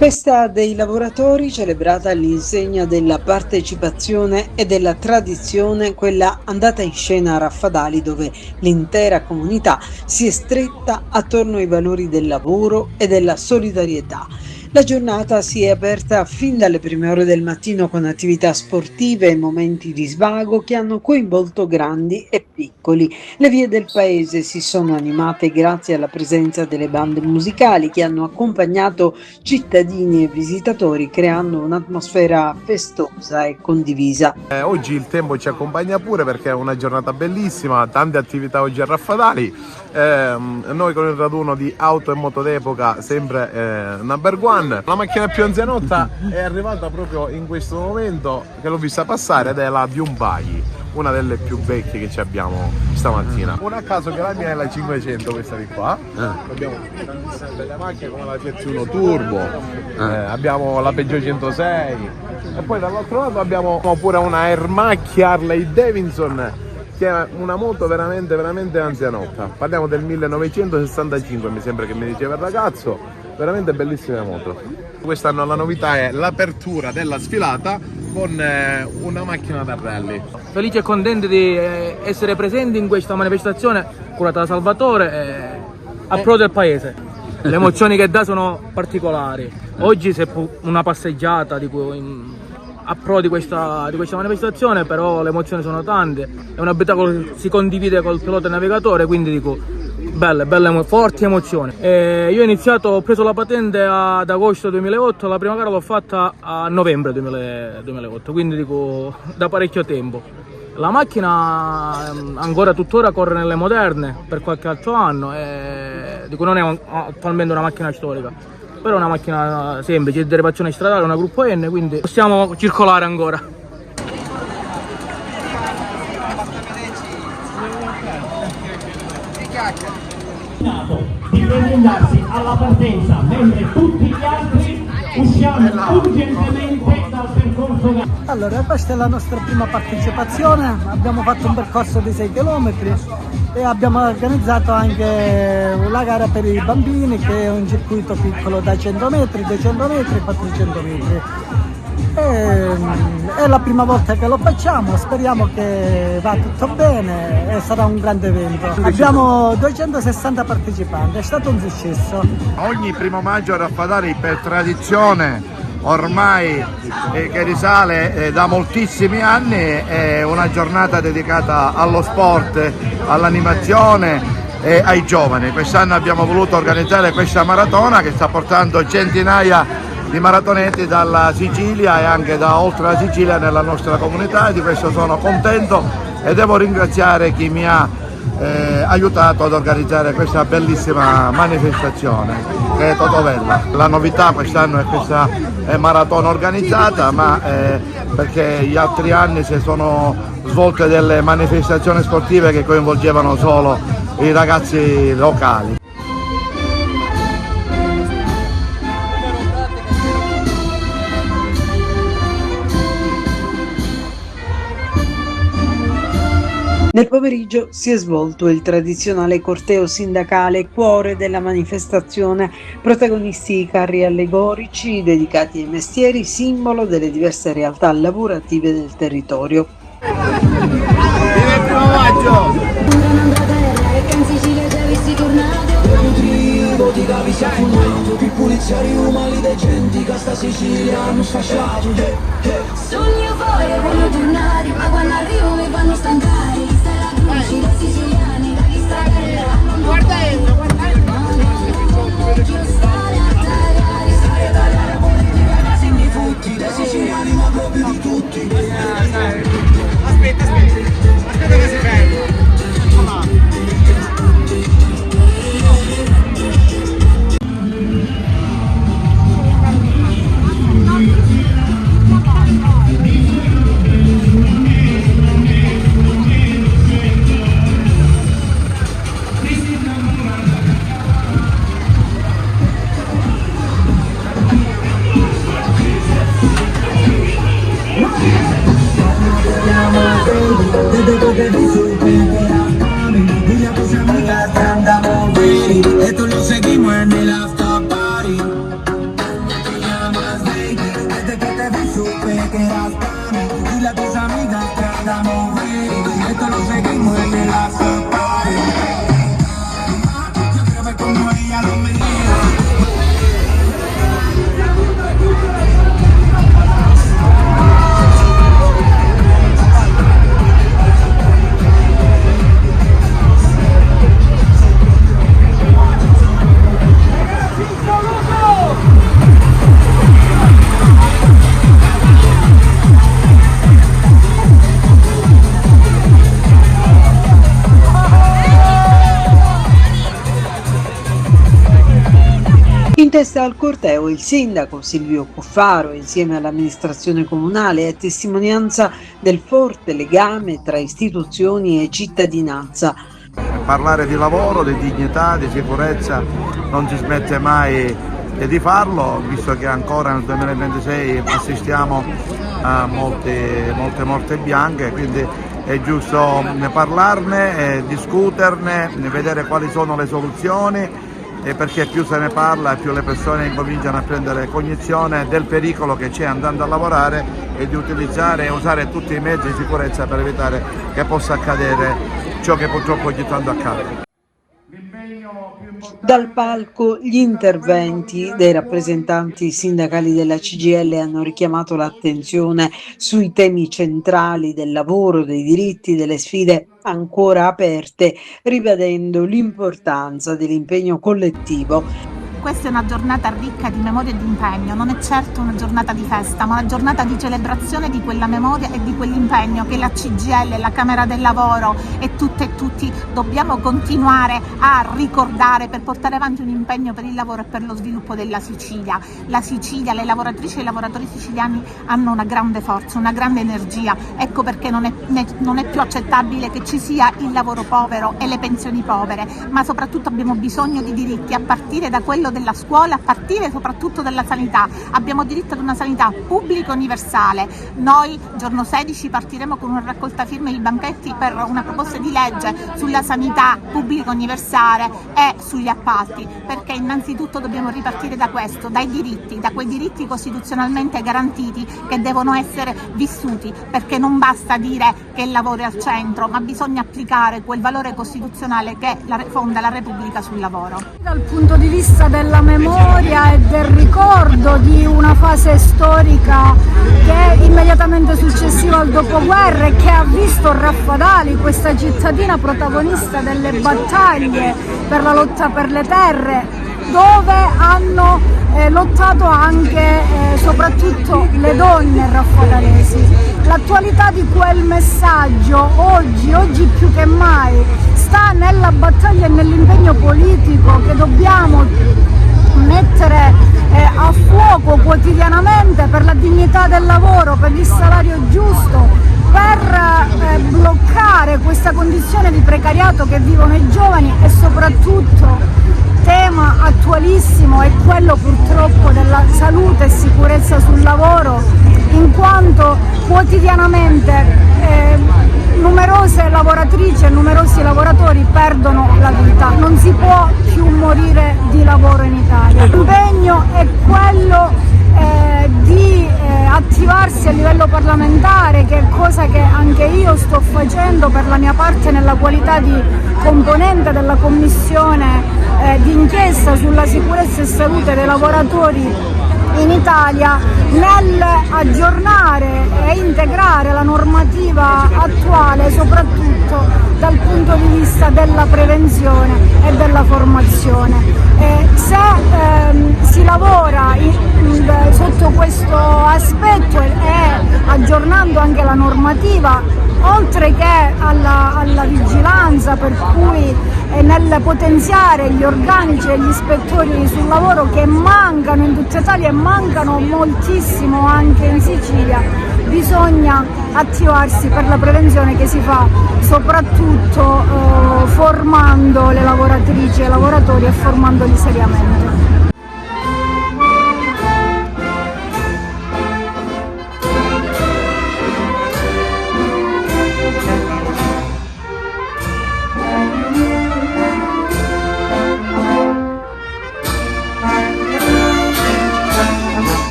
Festa dei lavoratori celebrata all'insegna della partecipazione e della tradizione, quella andata in scena a Raffadali, dove l'intera comunità si è stretta attorno ai valori del lavoro e della solidarietà. La giornata si è aperta fin dalle prime ore del mattino con attività sportive e momenti di svago che hanno coinvolto grandi e piccoli. Le vie del paese si sono animate grazie alla presenza delle bande musicali che hanno accompagnato cittadini e visitatori, creando un'atmosfera festosa e condivisa. Oggi il tempo ci accompagna pure perché è una giornata bellissima, tante attività oggi a Raffadali. Noi con il raduno di auto e moto d'epoca, sempre number one. La macchina più anzianotta è arrivata proprio in questo momento, che l'ho vista passare, ed è la Hyundai, una delle più vecchie che ci abbiamo stamattina. Un a caso che la mia è la 500, questa di qua. Abbiamo tantissime belle macchine come la Fiat Uno Turbo, abbiamo la Peugeot 106 e poi dall'altro lato abbiamo pure una Aermacchi Harley Davidson, che è una moto veramente anzianotta. Parliamo del 1965, mi sembra che mi diceva il ragazzo. Veramente bellissima moto. Quest'anno la novità è l'apertura della sfilata con una macchina da rally. Felice e contento di essere presenti in questa manifestazione curata da Salvatore a pro del paese. Le emozioni che dà sono particolari. Oggi c'è una passeggiata a pro di questa manifestazione, però le emozioni sono tante. È un abitacolo che si condivide col pilota e navigatore, quindi dico belle forti emozioni. Io ho preso la patente ad agosto 2008, la prima gara l'ho fatta a novembre 2008, quindi dico da parecchio tempo. La macchina ancora tuttora corre nelle moderne per qualche altro anno, dico non è attualmente una macchina storica, però è una macchina semplice, di derivazione stradale, una gruppo N, quindi possiamo circolare ancora. Di presentarsi alla partenza mentre tutti gli altri usciamo urgentemente dal percorso. Allora, questa è la nostra prima partecipazione, abbiamo fatto un percorso di 6 km e abbiamo organizzato anche la gara per i bambini, che è un circuito piccolo da 100 metri, 200 metri, 400 metri. È la prima volta che lo facciamo, speriamo che va tutto bene e sarà un grande evento. Abbiamo 260 partecipanti, è stato un successo. Ogni primo maggio a Raffadali, per tradizione ormai che risale da moltissimi anni, è una giornata dedicata allo sport, all'animazione e ai giovani. Quest'anno abbiamo voluto organizzare questa maratona che sta portando centinaia di maratonetti dalla Sicilia e anche da oltre la Sicilia nella nostra comunità, e di questo sono contento e devo ringraziare chi mi ha aiutato ad organizzare questa bellissima manifestazione, che è Totovella. La novità quest'anno è questa maratona organizzata, ma perché gli altri anni si sono svolte delle manifestazioni sportive che coinvolgevano solo i ragazzi locali. Nel pomeriggio si è svolto il tradizionale corteo sindacale, cuore della manifestazione, protagonisti i carri allegorici dedicati ai mestieri, simbolo delle diverse realtà lavorative del territorio. Viva il primo maggio! Più poliziari umani dei genti che sta Sicilia hanno sfasciato. Sogno fuori e voglio tornare, ma quando arrivo mi fanno stancare. Stai la luce dei siciliani, da chi sta guerra. Guarda Enzo, guarda Enzo. Voglio stare a tagliare, stare a tagliare politica, ma se mi futti dei siciliani, ma proprio di tutti. Aspetta che si ferma. desde que te vi supe que eras para mí. Dile a tus amigas que andamos ready, esto lo seguimos en el after party. Te llamas baby, desde que te vi supe que eras para mí. Dile a tus amigas que andamos ready, esto lo seguimos en el after party. Yo quiero ver cómo ella lo menea. In testa al corteo il sindaco Silvio Cuffaro insieme all'amministrazione comunale, a testimonianza del forte legame tra istituzioni e cittadinanza. Parlare di lavoro, di dignità, di sicurezza non si smette mai di farlo, visto che ancora nel 2026 assistiamo a molte morti bianche, quindi è giusto parlarne, discuterne, vedere quali sono le soluzioni, perché più se ne parla e più le persone incominciano a prendere cognizione del pericolo che c'è andando a lavorare e di utilizzare e usare tutti i mezzi di sicurezza per evitare che possa accadere ciò che purtroppo ogni tanto accade. Dal palco gli interventi dei rappresentanti sindacali della CGIL hanno richiamato l'attenzione sui temi centrali del lavoro, dei diritti, delle sfide ancora aperte, ribadendo l'importanza dell'impegno collettivo. Questa è una giornata ricca di memoria e di impegno, non è certo una giornata di festa, ma una giornata di celebrazione di quella memoria e di quell'impegno che la CGIL, la Camera del Lavoro e tutte e tutti dobbiamo continuare a ricordare per portare avanti un impegno per il lavoro e per lo sviluppo della Sicilia. La Sicilia, le lavoratrici e i lavoratori siciliani hanno una grande forza, una grande energia, ecco perché non è più accettabile che ci sia il lavoro povero e le pensioni povere, ma soprattutto abbiamo bisogno di diritti a partire da quello della scuola, a partire soprattutto dalla sanità. Abbiamo diritto ad una sanità pubblica universale. Noi giorno 16 partiremo con una raccolta firme di banchetti per una proposta di legge sulla sanità pubblica universale e sugli appalti, perché innanzitutto dobbiamo ripartire da questo, dai diritti, da quei diritti costituzionalmente garantiti che devono essere vissuti, perché non basta dire che il lavoro è al centro, ma bisogna applicare quel valore costituzionale che fonda la Repubblica sul lavoro. Dal punto di vista della memoria e del ricordo di una fase storica che è immediatamente successiva al dopoguerra e che ha visto Raffadali, questa cittadina protagonista delle battaglie per la lotta per le terre, dove hanno lottato anche soprattutto le donne raffadalesi. L'attualità di quel messaggio oggi più che mai sta nella battaglia e nell'impegno politico che dobbiamo mettere a fuoco quotidianamente per la dignità del lavoro, per il salario giusto, per bloccare questa condizione di precariato che vivono i giovani e soprattutto tema attualissimo è quello purtroppo della salute e sicurezza sul lavoro, in quanto quotidianamente numerose lavoratrici e numerosi lavoratori perdono la vita. Non si può più morire di lavoro in Italia. L'impegno è quello di attivarsi a livello parlamentare, che è cosa che anche io sto facendo per la mia parte nella qualità di componente della commissione d'inchiesta sulla sicurezza e salute dei lavoratori in Italia, nel aggiornare e integrare la normativa attuale soprattutto dal punto di vista della prevenzione e della formazione. Se si lavora sotto questo aspetto e aggiornando anche la normativa, oltre che alla vigilanza, per cui nel potenziare gli organici e gli ispettori sul lavoro che mancano in tutta Italia e mancano moltissimo anche in Sicilia, bisogna attivarsi per la prevenzione che si fa soprattutto formando le lavoratrici e i lavoratori e formandoli seriamente.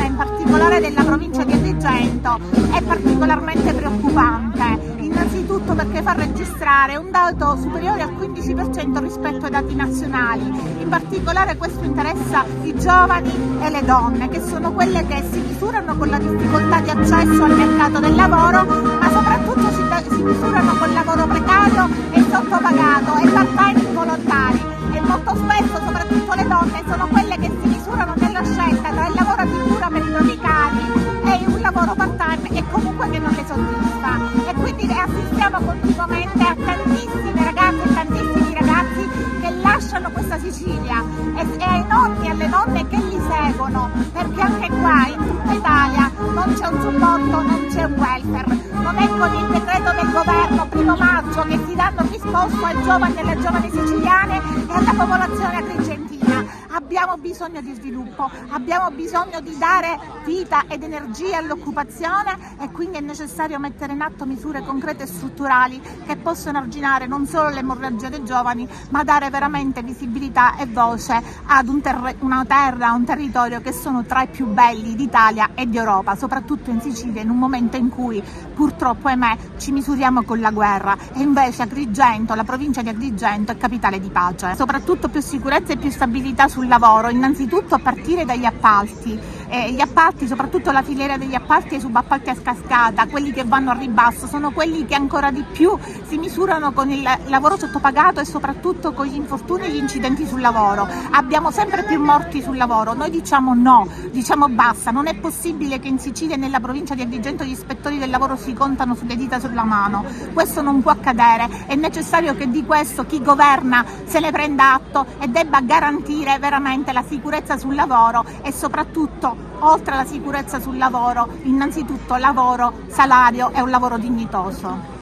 situazione in particolare della provincia di Agrigento è particolarmente preoccupante. Innanzitutto perché fa registrare un dato superiore al 15% rispetto ai dati nazionali. In particolare questo interessa i giovani e le donne, che sono quelle che si misurano con la difficoltà di accesso al mercato del lavoro, ma soprattutto si misurano col lavoro precario e sottopagato e part-time involontari. E molto spesso, soprattutto le donne, sono quelle che si misurano nella scelta tra il lavoro di cura per i propri cari e un lavoro part-time e comunque che non le soddisfa. E quindi assistiamo continuamente a tantissime ragazze e tantissimi ragazzi che lasciano questa Sicilia e ai nonni e alle nonne che li seguono, perché anche qua in tutta Italia non c'è un supporto, non c'è un welfare. Non è con il decreto del governo 1° maggio che si danno risposte ai giovani e alle giovani siciliane e alla popolazione agrigentina. Abbiamo bisogno di sviluppo, abbiamo bisogno di dare vita ed energia all'occupazione e quindi è necessario mettere in atto misure concrete e strutturali che possano arginare non solo l'emorragia dei giovani, ma dare veramente visibilità e voce ad una terra, un territorio che sono tra i più belli d'Italia e d'Europa, soprattutto in Sicilia, in un momento in cui purtroppo, ahimè, ci misuriamo con la guerra e invece Agrigento, la provincia di Agrigento, è capitale di pace. Soprattutto più sicurezza e più stabilità sul lavoro, innanzitutto a partire dagli appalti. Gli appalti, soprattutto la filiera degli appalti e i subappalti a cascata, quelli che vanno a ribasso, sono quelli che ancora di più si misurano con il lavoro sottopagato e soprattutto con gli infortuni e gli incidenti sul lavoro. Abbiamo sempre più morti sul lavoro, noi diciamo no, diciamo basta, non è possibile che in Sicilia e nella provincia di Agrigento gli ispettori del lavoro si contano sulle dita sulla mano. Questo non può accadere, è necessario che di questo chi governa se ne prenda atto e debba garantire veramente la sicurezza sul lavoro e soprattutto, oltre alla sicurezza sul lavoro, innanzitutto lavoro, salario e un lavoro dignitoso.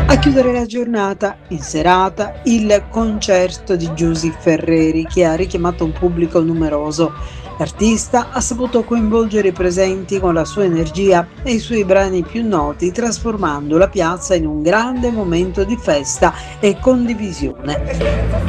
A chiudere la giornata, in serata, il concerto di Giusy Ferreri che ha richiamato un pubblico numeroso. L'artista ha saputo coinvolgere i presenti con la sua energia e i suoi brani più noti, trasformando la piazza in un grande momento di festa e condivisione.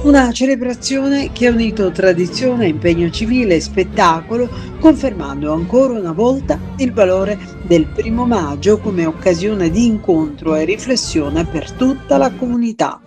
Una celebrazione che ha unito tradizione, impegno civile e spettacolo, confermando ancora una volta il valore del 1° maggio come occasione di incontro e riflessione per tutta la comunità.